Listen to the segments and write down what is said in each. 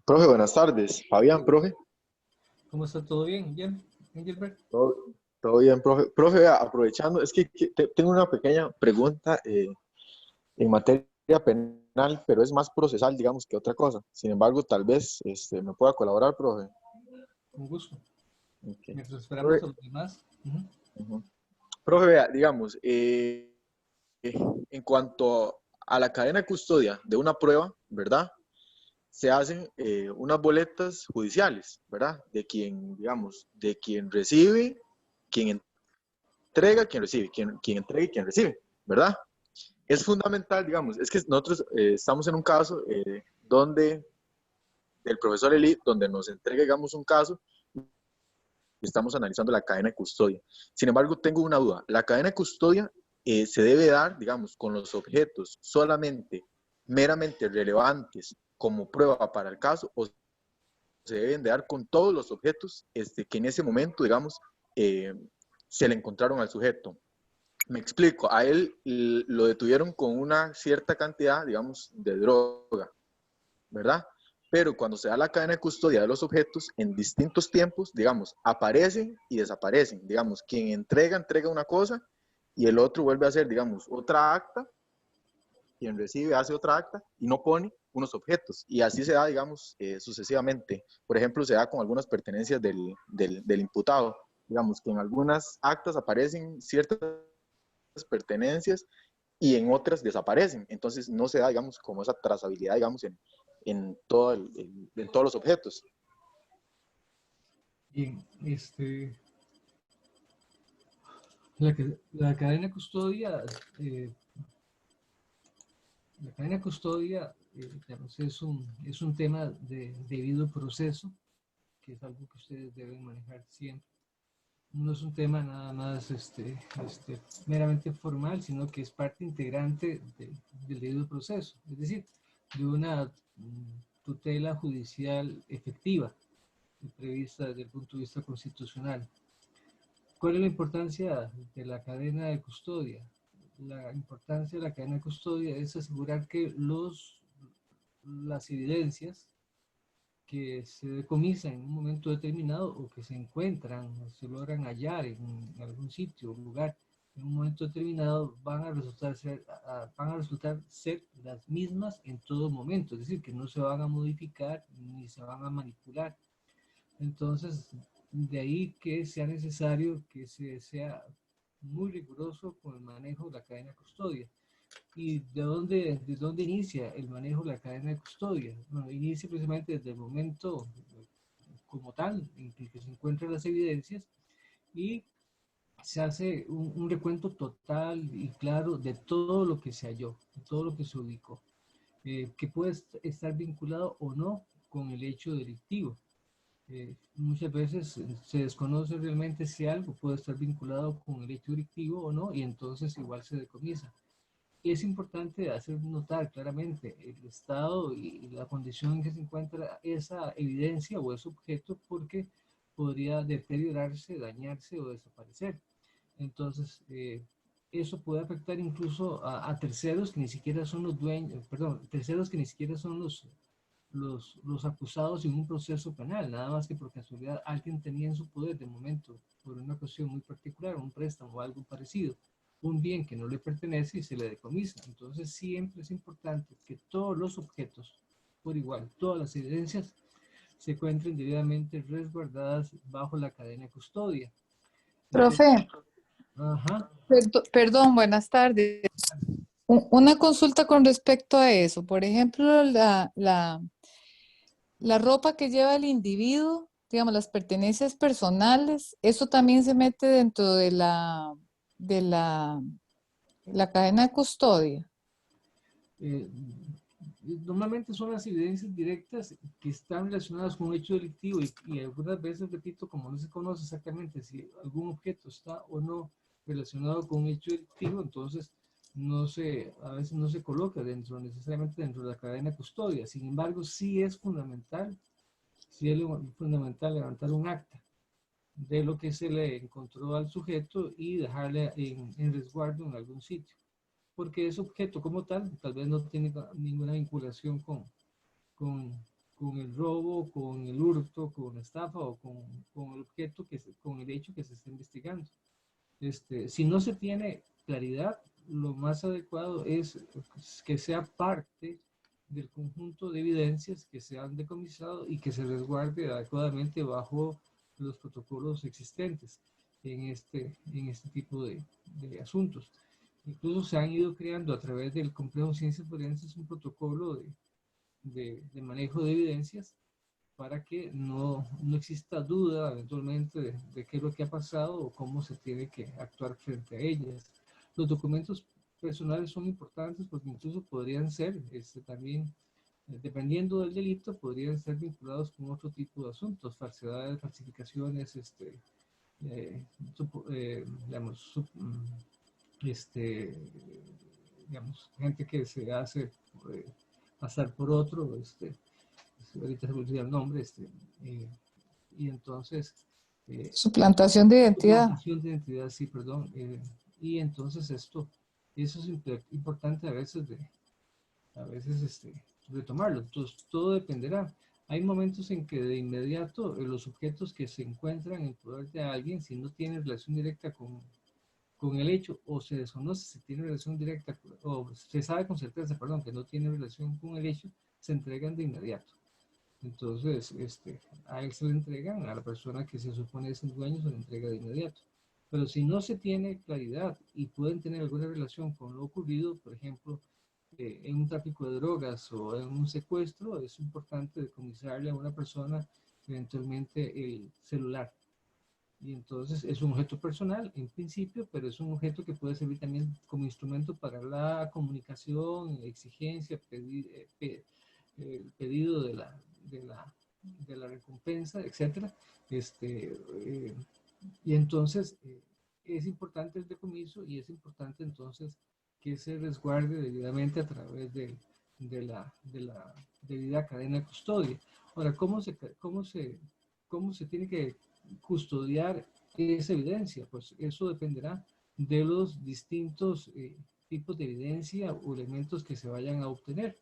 Profe, buenas tardes. Fabián, profe. ¿Cómo está? ¿Todo bien? ¿Bien? ¿Bien, Gilbert? Todo, todo bien, profe. Profe, vea, aprovechando, es que tengo una pequeña pregunta en materia penal, pero es más procesal, digamos, que otra cosa. Sin embargo, tal vez me pueda colaborar, profe. Un gusto. Ok. Mientras esperamos Profe, a los demás. Ujú. ujú. Profe, vea, digamos, en cuanto a la cadena de custodia de una prueba, ¿verdad? Se hacen unas boletas judiciales, ¿verdad? De quien, digamos, de quien recibe, quien entrega, quien recibe, quien entrega y quien recibe, ¿verdad? Es fundamental, digamos, es que nosotros estamos en un caso donde el profesor Eli, donde nos entrega, digamos, un caso y estamos analizando la cadena de custodia. Sin embargo, tengo una duda. La cadena de custodia se debe dar, digamos, con los objetos solamente meramente relevantes como prueba para el caso o se deben de dar con todos los objetos que en ese momento, digamos, eh, se le encontraron al sujeto. Me explico, a él lo detuvieron con una cierta cantidad, digamos, de droga, ¿verdad? Pero cuando se da la cadena de custodia de los objetos, en distintos tiempos, digamos, aparecen y desaparecen. Digamos, quien entrega, entrega una cosa y el otro vuelve a hacer, digamos, otra acta, quien recibe hace otra acta y no pone unos objetos. Y así se da, digamos, sucesivamente. Por ejemplo, se da con algunas pertenencias del imputado. Digamos que en algunas actas aparecen ciertas pertenencias y en otras desaparecen. Entonces no se da, digamos, como esa trazabilidad, digamos, en todos los objetos. Bien, la cadena custodia, eh, digamos, es un tema de debido proceso, que es algo que ustedes deben manejar siempre. No es un tema nada más meramente formal, sino que es parte integrante del debido proceso, es decir, de una tutela judicial efectiva prevista desde el punto de vista constitucional. ¿Cuál es la importancia de la cadena de custodia? La importancia de la cadena de custodia es asegurar que las evidencias que se decomisan en un momento determinado o que se encuentran o se logran hallar en algún sitio o lugar en un momento determinado van a resultar ser las mismas en todo momento, es decir, que no se van a modificar ni se van a manipular. Entonces, de ahí que sea necesario que se sea muy riguroso con el manejo de la cadena de custodia. ¿Y de dónde inicia el manejo de la cadena de custodia? Bueno, inicia precisamente desde el momento como tal en que se encuentran las evidencias y se hace un recuento total y claro de todo lo que se halló, de todo lo que se ubicó, que puede estar vinculado o no con el hecho delictivo. Muchas veces se desconoce realmente si algo puede estar vinculado con el hecho delictivo o no, y entonces igual se decomisa. Y es importante hacer notar claramente el estado y la condición en que se encuentra esa evidencia o ese objeto porque podría deteriorarse, dañarse o desaparecer. Entonces, eso puede afectar incluso a terceros que ni siquiera son los dueños, perdón, terceros que ni siquiera son los acusados en un proceso penal, nada más que por casualidad alguien tenía en su poder de momento, por una cuestión muy particular, un préstamo o algo parecido, un bien que no le pertenece y se le decomisa. Entonces siempre es importante que todos los objetos, por igual, todas las evidencias, se encuentren debidamente resguardadas bajo la cadena de custodia. Profe, Ajá. perdón, buenas tardes. Una consulta con respecto a eso. Por ejemplo, la ropa que lleva el individuo, digamos, las pertenencias personales, eso también se mete dentro de la cadena de custodia. Eh, Normalmente son las evidencias directas que están relacionadas con un hecho delictivo y algunas veces, repito, como no se conoce exactamente si algún objeto está o no relacionado con un hecho delictivo, entonces a veces no se coloca necesariamente dentro de la cadena de custodia. Sin embargo, sí es fundamental levantar un acta de lo que se le encontró al sujeto y dejarle en resguardo en algún sitio porque ese objeto como tal vez no tiene ninguna vinculación con, con el robo, con el hurto, con la estafa o con el objeto, con el hecho que se está investigando. Si no se tiene claridad, lo más adecuado es que sea parte del conjunto de evidencias que se han decomisado y que se resguarde adecuadamente bajo los protocolos existentes en este tipo de asuntos. Incluso se han ido creando a través del complejo Ciencias Forenses un protocolo de manejo de evidencias para que no exista duda eventualmente de qué es lo que ha pasado o cómo se tiene que actuar frente a ellas. Los documentos personales son importantes porque incluso podrían ser también, dependiendo del delito, podrían ser vinculados con otro tipo de asuntos, falsedades, falsificaciones, digamos, digamos, gente que se hace pasar por otro, ahorita se me olvida el nombre, y entonces... Suplantación de identidad. Suplantación de identidad, sí, perdón. Y entonces eso es importante a veces retomarlo. Entonces todo dependerá. Hay momentos en que de inmediato los objetos que se encuentran en poder de alguien, si no tienen relación directa con el hecho o se desconoce si tiene relación directa o se sabe con certeza, perdón, que no tiene relación con el hecho, se entregan de inmediato. Entonces, a él se le entregan, a la persona que se supone es el dueño se le entrega de inmediato. Pero si no se tiene claridad y pueden tener alguna relación con lo ocurrido, por ejemplo, en un tráfico de drogas o en un secuestro, es importante decomisarle a una persona eventualmente el celular. Y entonces es un objeto personal en principio, pero es un objeto que puede servir también como instrumento para la comunicación, exigencia, pedido de la recompensa, etcétera. Y entonces es importante el decomiso y es importante entonces que se resguarde debidamente a través de la debida cadena de custodia. Ahora, ¿cómo se tiene que custodiar esa evidencia? Pues eso dependerá de los distintos tipos de evidencia o elementos que se vayan a obtener.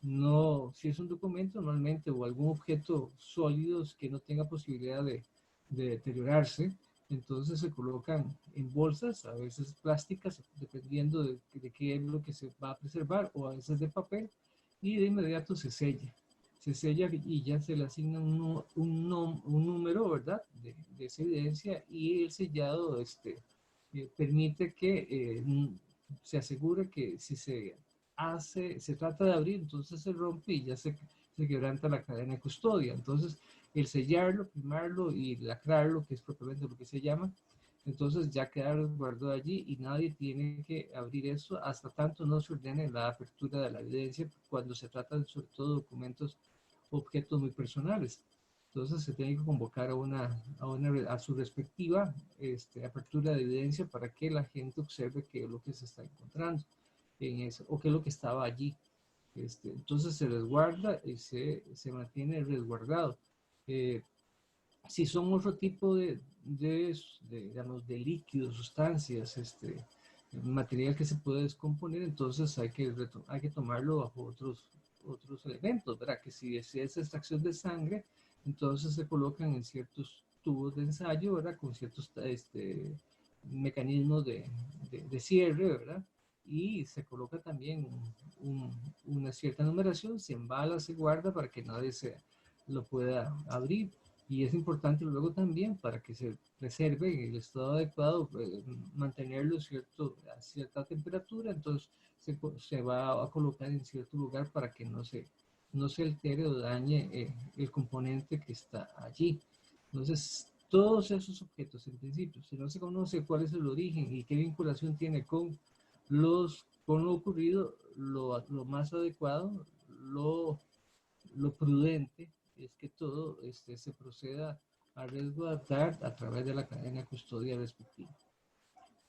No, si es un documento normalmente o algún objeto sólido que no tenga posibilidad de deteriorarse, entonces se colocan en bolsas, a veces plásticas, dependiendo de qué es lo que se va a preservar, o a veces de papel, y de inmediato se sella. Se sella y ya se le asigna un número, ¿verdad?, de esa evidencia, y el sellado permite que se asegure que si se trata de abrir, entonces se rompe y ya se quebranta la cadena de custodia. Entonces, el sellarlo, primarlo y lacrarlo, que es propiamente lo que se llama, entonces ya queda resguardado allí y nadie tiene que abrir eso hasta tanto no se ordene la apertura de la evidencia cuando se trata de, sobre todo, documentos, objetos muy personales. Entonces se tiene que convocar a su respectiva apertura de evidencia para que la gente observe qué es lo que se está encontrando en eso, o qué es lo que estaba allí. Entonces se resguarda y se mantiene resguardado. Si son otro tipo digamos, de líquidos, sustancias, material que se puede descomponer, entonces hay que tomarlo bajo otros elementos, ¿verdad? Que si es extracción de sangre, entonces se colocan en ciertos tubos de ensayo, ¿verdad? Con ciertos mecanismos de cierre, ¿verdad? Y se coloca también una cierta numeración, se embala, se guarda para que nadie lo pueda abrir. Y es importante luego también para que se preserve en el estado adecuado, mantenerlo a cierta temperatura, entonces se va a colocar en cierto lugar para que no se altere o dañe el componente que está allí. Entonces, todos esos objetos, en principio, si no se conoce cuál es el origen y qué vinculación tiene con lo ocurrido, lo más adecuado, lo prudente es que todo se proceda a resguardar a través de la cadena de custodia respectiva.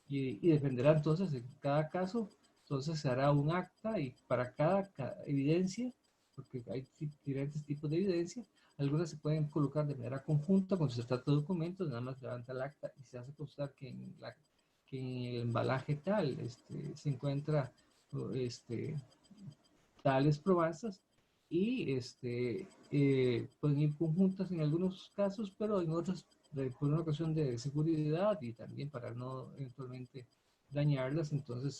Y dependerá entonces, en cada caso, entonces se hará un acta y para cada evidencia, porque hay diferentes tipos de evidencia, algunas se pueden colocar de manera conjunta cuando se trata de documentos, nada más levanta el acta y se hace constar que en el embalaje tal se encuentra tales probanzas, y pueden ir conjuntas en algunos casos, pero en otros por una cuestión de seguridad y también para no eventualmente dañarlas, entonces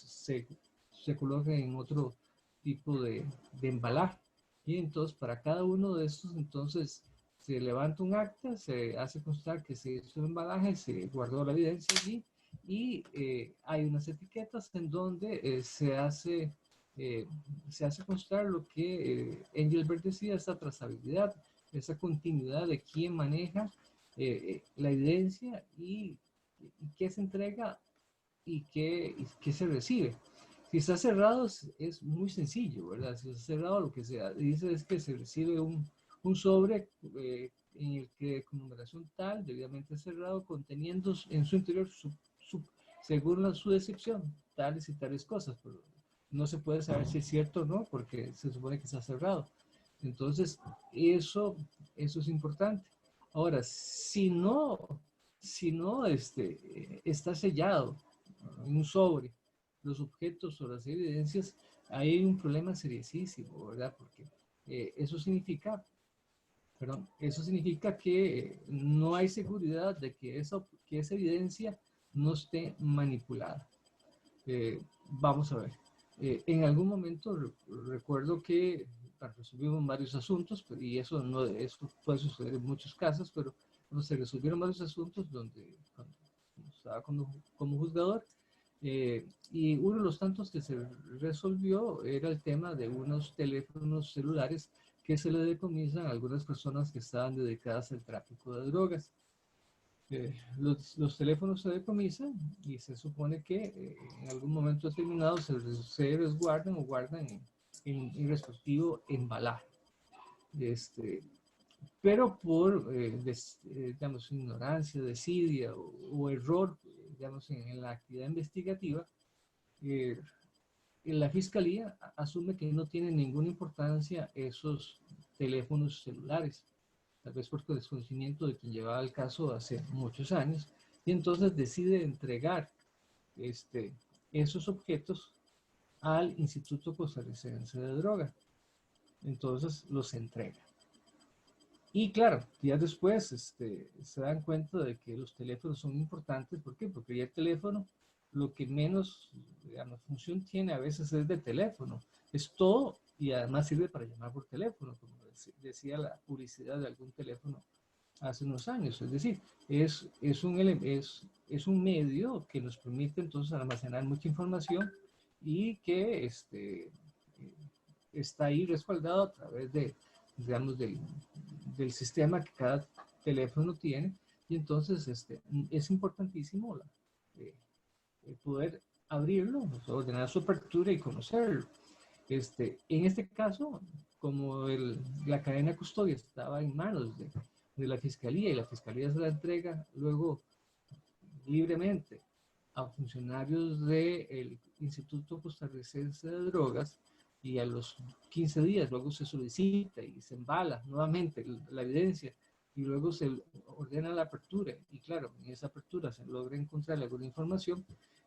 se coloca en otro tipo de embalaje. Y entonces para cada uno de estos, entonces se levanta un acta, se hace constar que se hizo el embalaje, se guardó la evidencia allí y hay unas etiquetas en donde se hace constar lo que Engelbert decía, esa trazabilidad, esa continuidad de quién maneja la evidencia y qué se entrega y qué se recibe. Si está cerrado es muy sencillo, ¿verdad? Si está cerrado, lo que se dice es que se recibe un sobre en el que con numeración tal, debidamente cerrado, conteniendo en su interior, según su descripción, tales y tales cosas, pero no se puede saber si es cierto o no, porque se supone que está cerrado. Entonces, eso es importante. Ahora, si no está sellado en un sobre, los objetos o las evidencias, ahí hay un problema seriosísimo, ¿verdad? Porque eso significa que no hay seguridad de que esa evidencia no esté manipulada. Vamos a ver. En algún momento recuerdo que resolvimos varios asuntos, y eso puede suceder en muchos casos, pero se resolvieron varios asuntos donde cuando estaba como juzgador, y uno de los tantos que se resolvió era el tema de unos teléfonos celulares que se le decomisan a algunas personas que estaban dedicadas al tráfico de drogas. Los teléfonos se decomisan y se supone que en algún momento determinado se resguardan o guardan en respectivo embalaje. Pero por, digamos, ignorancia, desidia o error, digamos, en la actividad investigativa, la Fiscalía asume que no tiene ninguna importancia esos teléfonos celulares, tal vez por desconocimiento de quien llevaba el caso hace muchos años, y entonces decide entregar esos objetos al Instituto Costarricense de Droga. Entonces los entrega. Y claro, días después se dan cuenta de que los teléfonos son importantes. ¿Por qué? Porque ya el teléfono, lo que menos, digamos, función tiene a veces es de teléfono. Es todo y además sirve para llamar por teléfono, como decía la publicidad de algún teléfono hace unos años. Es decir, es un medio que nos permite entonces almacenar mucha información y que está ahí respaldado a través digamos, del sistema que cada teléfono tiene, y entonces es importantísimo poder abrirlo, ordenar su apertura y conocerlo. En este caso, como la cadena de custodia estaba en manos de la Fiscalía y la Fiscalía se la entrega luego libremente a funcionarios del Instituto Costarricense de Drogas, y a los 15 días luego se solicita y se embala nuevamente la evidencia y luego se ordena la apertura, y claro, en esa apertura se logra encontrar alguna información.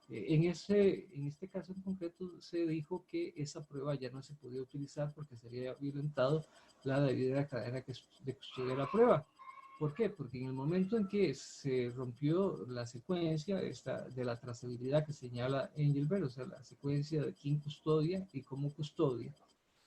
En este caso en concreto se dijo que esa prueba ya no se podía utilizar porque se había violentado la debida cadena de custodia de la prueba. ¿Por qué? Porque en el momento en que se rompió la secuencia de la trazabilidad que señala Engelbert, o sea, la secuencia de quién custodia y cómo custodia,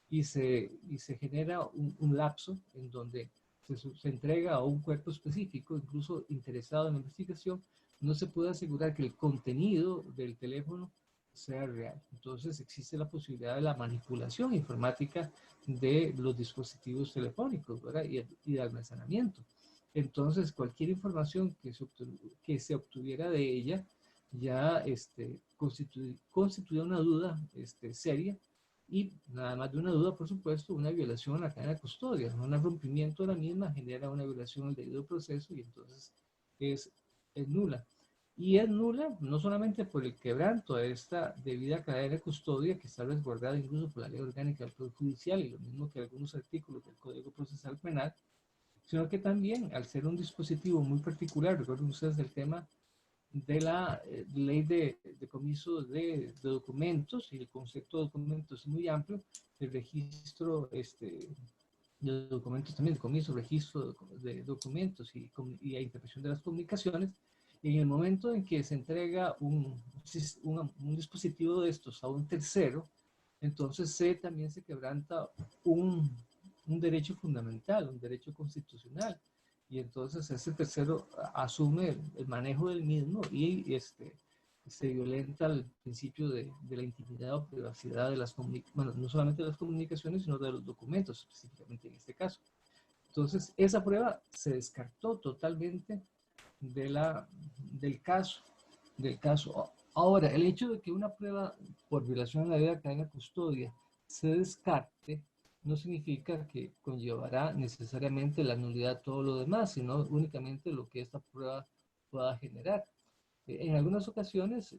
y se genera un lapso en donde se entrega a un cuerpo específico, incluso interesado en la investigación, no se puede asegurar que el contenido del teléfono sea real. Entonces existe la posibilidad de la manipulación informática de los dispositivos telefónicos, ¿verdad? Y de almacenamiento. Entonces cualquier información que se obtuviera de ella ya constituye una duda seria, y nada más de una duda, por supuesto, una violación a la cadena de custodia. Un rompimiento de la misma genera una violación al debido proceso y entonces es nula. Y es nula no solamente por el quebranto de esta debida cadena de custodia, que está resguardada incluso por la ley orgánica del Poder Judicial y lo mismo que algunos artículos del Código Procesal Penal, sino que también al ser un dispositivo muy particular. Recuerden ustedes el tema de la ley de decomiso de documentos, y el concepto de documentos es muy amplio, el registro de documentos también, decomiso, registro de documentos y la interpretación de las comunicaciones. En el momento en que se entrega un dispositivo de estos a un tercero, entonces también se quebranta un, un derecho fundamental, un derecho constitucional, y entonces ese tercero asume el manejo del mismo y se violenta el principio de la intimidad o privacidad de las comunicaciones, bueno, no solamente de las comunicaciones, sino de los documentos, específicamente en este caso. Entonces, esa prueba se descartó totalmente del caso. Del caso. Ahora, el hecho de que una prueba por violación a la ley de cadena custodia se descarte no significa que conllevará necesariamente la nulidad de todo lo demás, sino únicamente lo que esta prueba pueda generar. En algunas ocasiones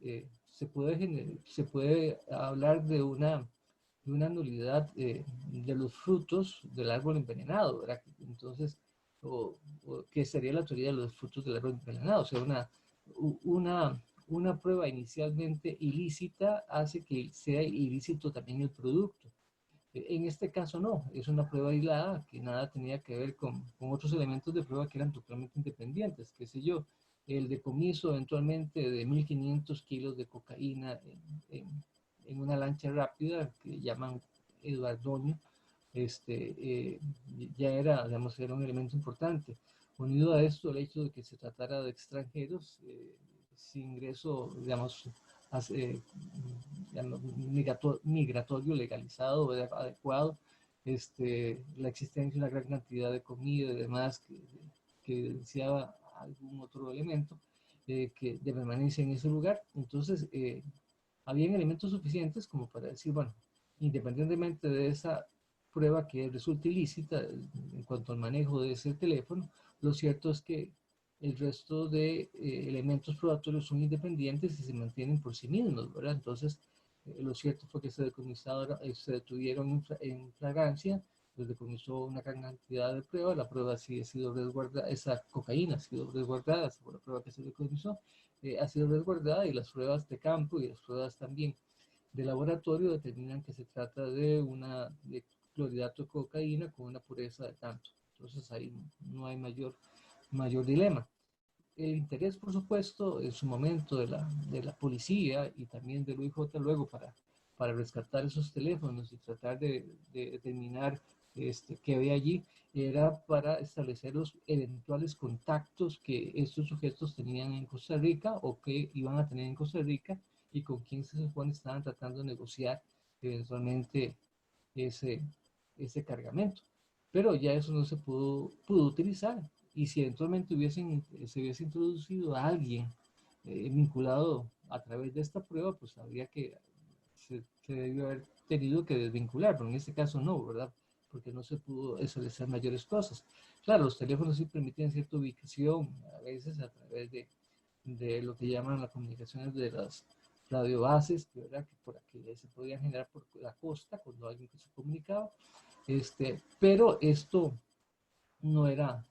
se puede hablar de una nulidad de los frutos del árbol envenenado, ¿verdad? Entonces, ¿qué sería la teoría de los frutos del árbol envenenado? O sea, una prueba inicialmente ilícita hace que sea ilícito también el producto. En este caso no, es una prueba aislada que nada tenía que ver con otros elementos de prueba que eran totalmente independientes, qué sé yo, el decomiso eventualmente de 1.500 kilos de cocaína en una lancha rápida que llaman Eduardoño, ya era, digamos, era un elemento importante. Unido a esto, el hecho de que se tratara de extranjeros sin ingreso, digamos, migratorio legalizado, adecuado, la existencia de una gran cantidad de comida y demás que evidenciaba algún otro elemento de permanencia en ese lugar. Entonces, habían elementos suficientes como para decir, bueno, independientemente de esa prueba que resulta ilícita en cuanto al manejo de ese teléfono, lo cierto es que el resto de elementos probatorios son independientes y se mantienen por sí mismos, ¿verdad? Entonces, lo cierto fue que se detuvieron en flagrancia, se decomisó una gran cantidad de pruebas, la prueba sí ha sido resguardada, esa cocaína ha sido resguardada, por la prueba que se decomisó, ha sido resguardada, y las pruebas de campo y las pruebas también de laboratorio determinan que se trata de clorhidrato de cocaína con una pureza de tanto. Entonces ahí no hay mayor dilema. El interés, por supuesto, en su momento de la policía y también del UIJ luego para rescatar esos teléfonos y tratar de determinar qué había allí, era para establecer los eventuales contactos que estos sujetos tenían en Costa Rica o que iban a tener en Costa Rica y con quién se supone estaban tratando de negociar eventualmente ese, ese cargamento. Pero ya eso no se pudo utilizar. Y si eventualmente se hubiese introducido a alguien vinculado a través de esta prueba, pues habría que, se debió haber tenido que desvincular, pero en este caso no, ¿verdad? Porque no se pudo establecer mayores cosas. Claro, los teléfonos sí permiten cierta ubicación, a veces a través de lo que llaman las comunicaciones de las radiobases, ¿verdad? Que por aquí se podían generar por la costa cuando alguien se comunicaba, pero esto no era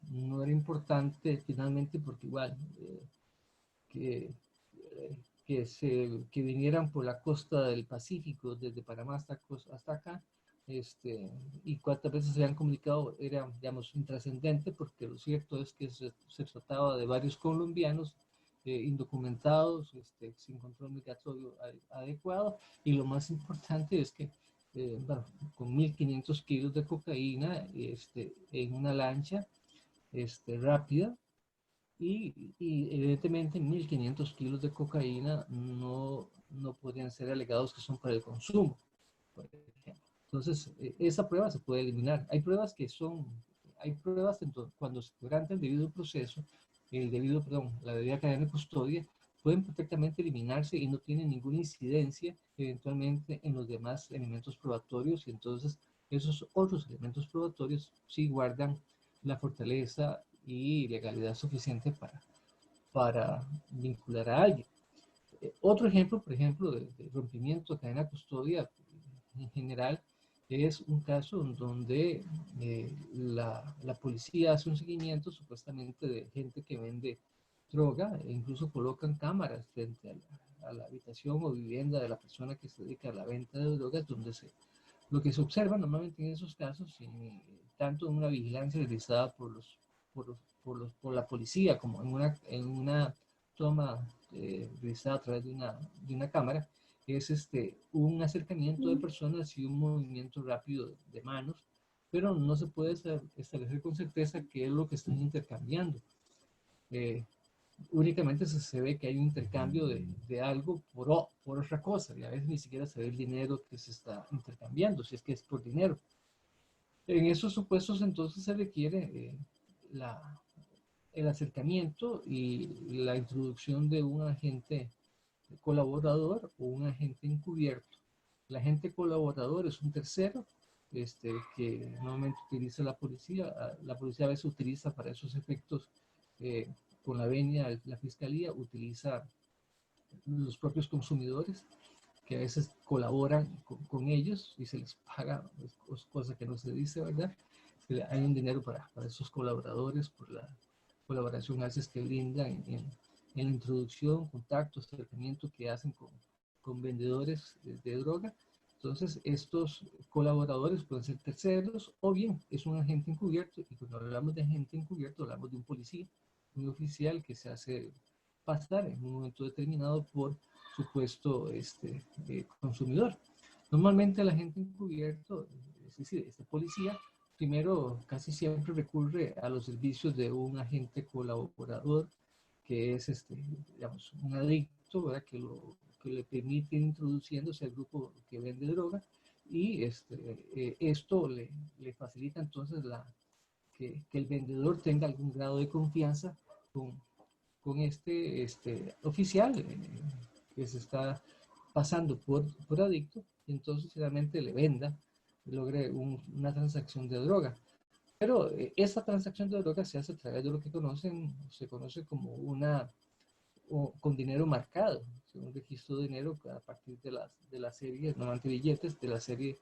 importante finalmente porque igual que, que vinieran por la costa del Pacífico, desde Panamá hasta acá, y cuántas veces se han comunicado era, digamos, intrascendente, porque lo cierto es que se trataba de varios colombianos indocumentados, sin control migratorio adecuado, y lo más importante es que bueno, con 1.500 kilos de cocaína en una lancha rápida, y evidentemente 1.500 kilos de cocaína no podrían ser alegados que son para el consumo, por ejemplo. Entonces, esa prueba se puede eliminar. Hay pruebas cuando se quebranta el debido proceso, la debida cadena de custodia, pueden perfectamente eliminarse y no tienen ninguna incidencia eventualmente en los demás elementos probatorios, y entonces esos otros elementos probatorios sí guardan la fortaleza y legalidad suficiente para vincular a alguien. Otro ejemplo, por ejemplo, de rompimiento de cadena de custodia en general, es un caso en donde la policía hace un seguimiento supuestamente de gente que vende droga, e incluso colocan cámaras frente a la habitación o vivienda de la persona que se dedica a la venta de drogas, donde lo que se observa normalmente en esos casos, tanto en una vigilancia realizada por la policía como en una toma realizada a través de una cámara, es un acercamiento de personas y un movimiento rápido de manos, pero no se puede establecer con certeza qué es lo que están intercambiando. Únicamente se ve que hay un intercambio de algo por otra cosa, y a veces ni siquiera se ve el dinero que se está intercambiando, si es que es por dinero. En esos supuestos entonces se requiere el acercamiento y la introducción de un agente colaborador o un agente encubierto. El agente colaborador es un tercero que normalmente utiliza la policía. La policía a veces utiliza para esos efectos, con la venia, la fiscalía utiliza los propios consumidores, que a veces colaboran con ellos y se les paga, cosa que no se dice, ¿verdad? Hay un dinero para esos colaboradores por la colaboración a veces que brindan en la introducción, contacto, acercamiento que hacen con vendedores de droga. Entonces, estos colaboradores pueden ser terceros o bien es un agente encubierto, y cuando hablamos de agente encubierto hablamos de un policía, un oficial que se hace pasar en un momento determinado por supuesto consumidor. Normalmente el agente encubierto, es decir, este policía, primero casi siempre recurre a los servicios de un agente colaborador que es digamos, un adicto, ¿verdad? Que le permite ir introduciéndose al grupo que vende droga, y esto le facilita entonces que el vendedor tenga algún grado de confianza con este oficial que se está pasando por adicto, y entonces realmente le venda, logre una transacción de droga. Pero esta transacción de droga se hace a través de lo que se conoce como con dinero marcado, un registro de dinero a partir de las series, normalmente billetes de la serie